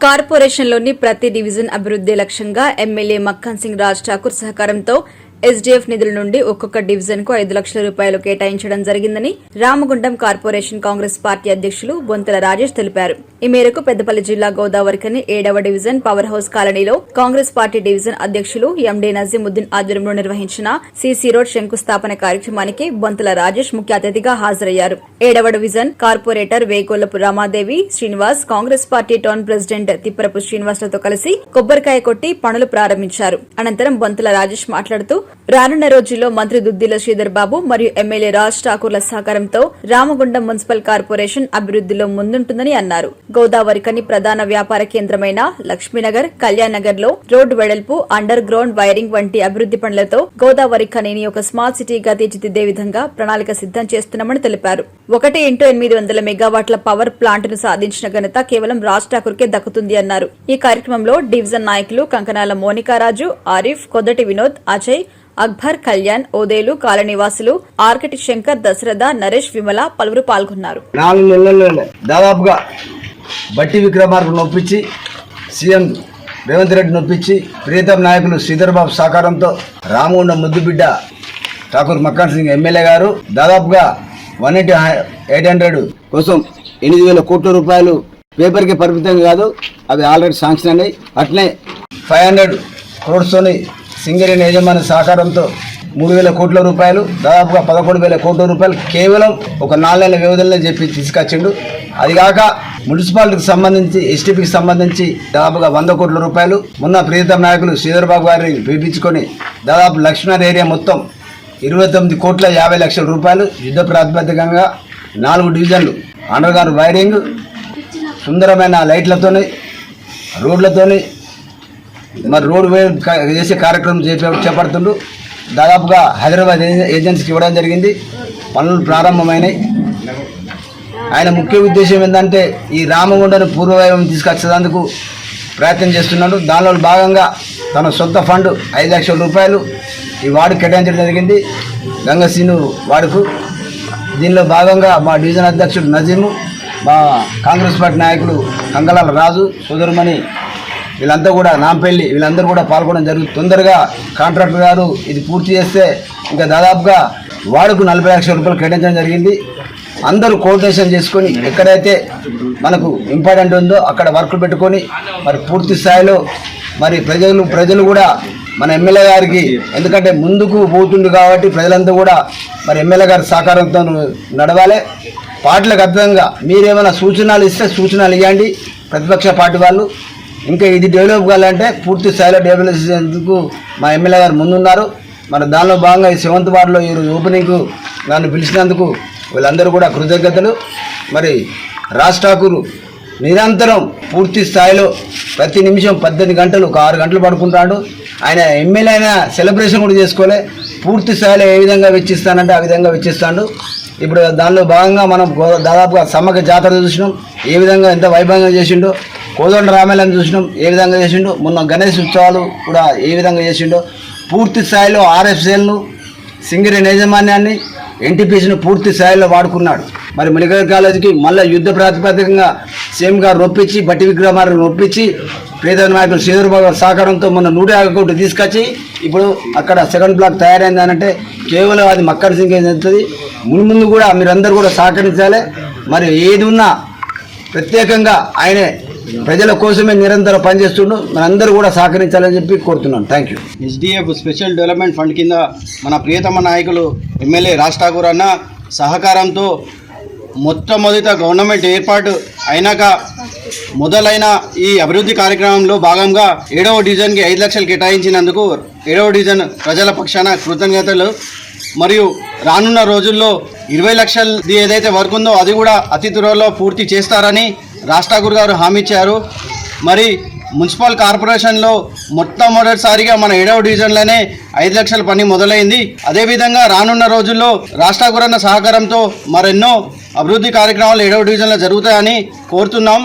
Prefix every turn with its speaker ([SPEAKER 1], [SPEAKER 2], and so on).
[SPEAKER 1] కార్పొరేషన్లోని ప్రతి డివిజన్ అభివృద్ధి లక్ష్యంగా ఎమ్మెల్యే మక్కన్ సింగ్ రాజ్ ఠాకూర్ సహకారంతో ఎస్డీఎఫ్ నిధుల నుండి ఒక్కొక్క డివిజన్ కు 5 లక్షల రూపాయలు కేటాయించడం జరిగిందని రామగుండం కార్పొరేషన్ కాంగ్రెస్ పార్టీ అధ్యక్షులు బొంతల రాజేష్ తెలిపారు. ఈ మేరకు పెద్దపల్లి జిల్లా గోదావరిఖని 7వ డివిజన్ పవర్ హౌస్ కాలనీలో కాంగ్రెస్ పార్టీ డివిజన్ అధ్యక్షులు ఎండీ నజీముద్దీన్ ఆధ్వర్యంలో నిర్వహించిన సీసీ రోడ్ శంకుస్థాపన కార్యక్రమానికి బొంతల రాజేష్ ముఖ్య అతిథిగా హాజరయ్యారు. 7వ division corporator Vegolapu Ramadevi Srinivas, Congress party town president Tipparapu శ్రీనివాస్లతో కలిసి కొబ్బరికాయ కొట్టి పనులు ప్రారంభించారు. అనంతరం బొంతల రాజేష్ మాట్లాడుతూ రానున్న రోజుల్లో మంత్రి దుద్దిల శ్రీధర్ బాబు మరియు ఎమ్మెల్యే రాజ్ ఠాకూర్ల సహకారంతో రామగుండం మున్సిపల్ కార్పొరేషన్ అభివృద్దిలో ముందుంటుందని అన్నారు. గోదావరిఖని ప్రధాన వ్యాపార కేంద్రమైన లక్ష్మీనగర్, కళ్యాణ్ నగర్ లో రోడ్డు వెడల్పు, అండర్ గ్రౌండ్ వైరింగ్ వంటి అభివృద్ది పనులతో గోదావరిఖనిని ఒక స్మార్ట్ సిటీగా తీర్చిదిద్దే విధంగా ప్రణాళిక సిద్దం చేస్తున్నామని తెలిపారు. 1x800 మెగావాట్ల పవర్ ప్లాంట్ ను సాధించిన ఘనత కేవలం రాజ్ ఠాకూర్ కే దక్కుతుంది అన్నారు. ఈ కార్యక్రమంలో డివిజన్ నాయకులు కంకనాల మోనికారాజు, ఆరిఫ్, కొద్దటి వినోద్, అజయ్, అక్బర్, కళ్యాణ్, ఓదేలు, కాలనీవాసులు, ఆర్కటి శంకర్, దశరథ, నరేష్, విమల పలువురు పాల్గొన్నారు.
[SPEAKER 2] 4 నెలల్లోనే దాదాపుగా బట్టి విక్రమార్కు నొప్పించి సీఎం రేవంత్ రెడ్డి నొప్పించి ప్రియతమ నాయకులు శ్రీధర్ బాబు సహకారంతో రామగుండం ముద్దుబిడ్డ ఠాకూర్ మక్కన్ సింగ్ ఎమ్మెల్యే గారు దాదాపుగా 1x800 కోసం 8,000 కోట్ల రూపాయలు పేపర్కి పరిమితం కాదు, అవి ఆల్రెడీ శాంక్షన్ అయినాయి. అట్లనే 500 క్రోడ్స్తోని సింగరేణి యజమాని సహకారంతో 3,000 కోట్ల రూపాయలు, దాదాపుగా 11,000 కోట్ల రూపాయలు కేవలం ఒక 4 నెలల వ్యవధిలో చెప్పి తీసుకొచ్చిండు. అదిగాక మున్సిపాలిటీకి సంబంధించి, ఎస్టీపీకి సంబంధించి దాదాపుగా 100 కోట్ల రూపాయలు మొన్న ప్రియతమ నాయకులు శ్రీధర్ బాబు గారిని పిలిపించుకొని దాదాపు లక్ష్మీనగర్ ఏరియా మొత్తం 29,50,00,000 రూపాయలు యుద్ధ ప్రాతిపదికంగా 4 డివిజన్లు అండర్ గ్రౌండ్ వైరింగ్, సుందరమైన లైట్లతోని, రోడ్లతోని మరి రోడ్ చేసే కార్యక్రమం చేపడుతుండ్రు. దాదాపుగా హైదరాబాద్ ఏజెన్సీకి ఇవ్వడం జరిగింది. పనులు ప్రారంభమైనాయి. ఆయన ముఖ్య ఉద్దేశం ఏంటంటే ఈ రామగుండను పూర్వవైభవం తీసుకొచ్చేందుకు ప్రయత్నం చేస్తున్నాడు. దానిలో భాగంగా తన సొంత ఫండ్ 5 లక్షల రూపాయలు ఈ వార్డుకు కేటాయించడం జరిగింది, గంగసీను వార్డుకు. దీనిలో భాగంగా మా డివిజన్ అధ్యక్షుడు నజీము, మా కాంగ్రెస్ పార్టీ నాయకుడు కంగలాల రాజు, సోదరుమణి వీళ్ళంతా కూడా నాంపల్లి వీళ్ళందరూ కూడా పాల్గొనడం జరుగుతుంది. తొందరగా కాంట్రాక్టర్ గారు ఇది పూర్తి చేస్తే ఇంకా దాదాపుగా వార్డుకు 40 లక్షల రూపాయలు కేటాయించడం జరిగింది. అందరూ కోఆర్డినేషన్ చేసుకొని ఎక్కడైతే మనకు ఇంపార్టెంట్ ఉందో అక్కడ వర్కులు పెట్టుకొని మరి పూర్తి స్థాయిలో మరి ప్రజలు కూడా మన ఎమ్మెల్యే గారికి, ఎందుకంటే ముందుకు పోతుంది కాబట్టి ప్రజలంతా కూడా మరి ఎమ్మెల్యే గారి సహకారంతో నడవాలి. పార్టీలకు అర్థంగా మీరేమైనా సూచనలు ఇస్తే సూచనలు ఇవ్వండి. ప్రతిపక్ష పార్టీ వాళ్ళు ఇంకా ఇది డెవలప్ కావాలంటే పూర్తి స్థాయిలో డెవలప్ చేసేందుకు మా ఎమ్మెల్యే గారు ముందున్నారు. మరి దానిలో భాగంగా ఈ 7th వార్డులో ఈరోజు ఓపెనింగ్కు నన్ను పిలిచినందుకు వీళ్ళందరూ కూడా కృతజ్ఞతలు. మరి రాజ్ ఠాకూర్ నిరంతరం పూర్తి స్థాయిలో ప్రతి నిమిషం 18 గంటలు, ఒక 6 గంటలు పడుకుంటాడు. ఆయన ఎమ్మెల్యే అయినా సెలబ్రేషన్ కూడా చేసుకోలే. పూర్తి స్థాయిలో ఏ విధంగా వెచ్చిస్తానంటే ఆ విధంగా వెచ్చిస్తాడు. ఇప్పుడు దానిలో భాగంగా మనం దాదాపుగా సమ్మక్క జాతర చూసినాం, ఏ విధంగా ఎంత వైభవంగా చేసిండో. కోదండ రామాయణం చూసినాం, ఏ విధంగా చేసిండో. మొన్న గణేష్ ఉత్సవాలు కూడా ఏ విధంగా చేసిండో. పూర్తి స్థాయిలో ఆర్ఎఫ్సీఎల్ను, సింగరేణి యాజమాన్యాన్ని, ఎన్టీపీసీని పూర్తి స్థాయిలో వాడుకున్నాడు. మరి మెడికల్ కాలేజీకి మళ్ళీ యుద్ధ ప్రాతిపదికంగా సీఎం గారు నొప్పించి, బట్టి విక్రమార్కు నొప్పించి, ప్రియతమ నాయకులు శ్రీధర్ బాబు సహకారంతో మొన్న 150 కోట్లు తీసుకొచ్చి ఇప్పుడు అక్కడ 2nd బ్లాక్ తయారైందనంటే కేవలం అది మక్కన్ సింగ్ అవుతుంది. ముందు కూడా మీరందరూ కూడా సహకరించాలి. మరి ఏది ఉన్నా ప్రత్యేకంగా ఆయనే ప్రజల కోసమే నిరంతరం పనిచేస్తుండు. మనందరూ కూడా సహకరించాలని చెప్పి కోరుతున్నాను. Thank you.
[SPEAKER 3] SDF special development fund కింద మన ప్రియతమ నాయకులు ఎమ్మెల్యే రాజ్ ఠాకూర్ అన్న సహకారంతో మొట్టమొదట గవర్నమెంట్ ఏర్పాటు అయినాక మొదలైన ఈ అభివృద్ధి కార్యక్రమంలో భాగంగా 7వ డివిజన్కి 5 లక్షలు కేటాయించినందుకు 7వ డివిజన్ ప్రజల పక్షాన కృతజ్ఞతలు. మరియు రానున్న రోజుల్లో 20 లక్షలు ఏదైతే వర్క్ ఉందో అది కూడా అతి త్వరలో పూర్తి చేస్తారని రాజ్ ఠాకూర్ గారు హామీ ఇచ్చారు. మరి మున్సిపల్ కార్పొరేషన్లో మొట్టమొదటిసారిగా మన 7వ డివిజన్లోనే 5 లక్షల పని మొదలైంది. అదేవిధంగా రానున్న రోజుల్లో రాజ్ ఠాకూర్ అన్న సహకారంతో మరెన్నో అభివృద్ధి కార్యక్రమాలు 7వ డివిజన్లో జరుగుతాయని కోరుతున్నాం.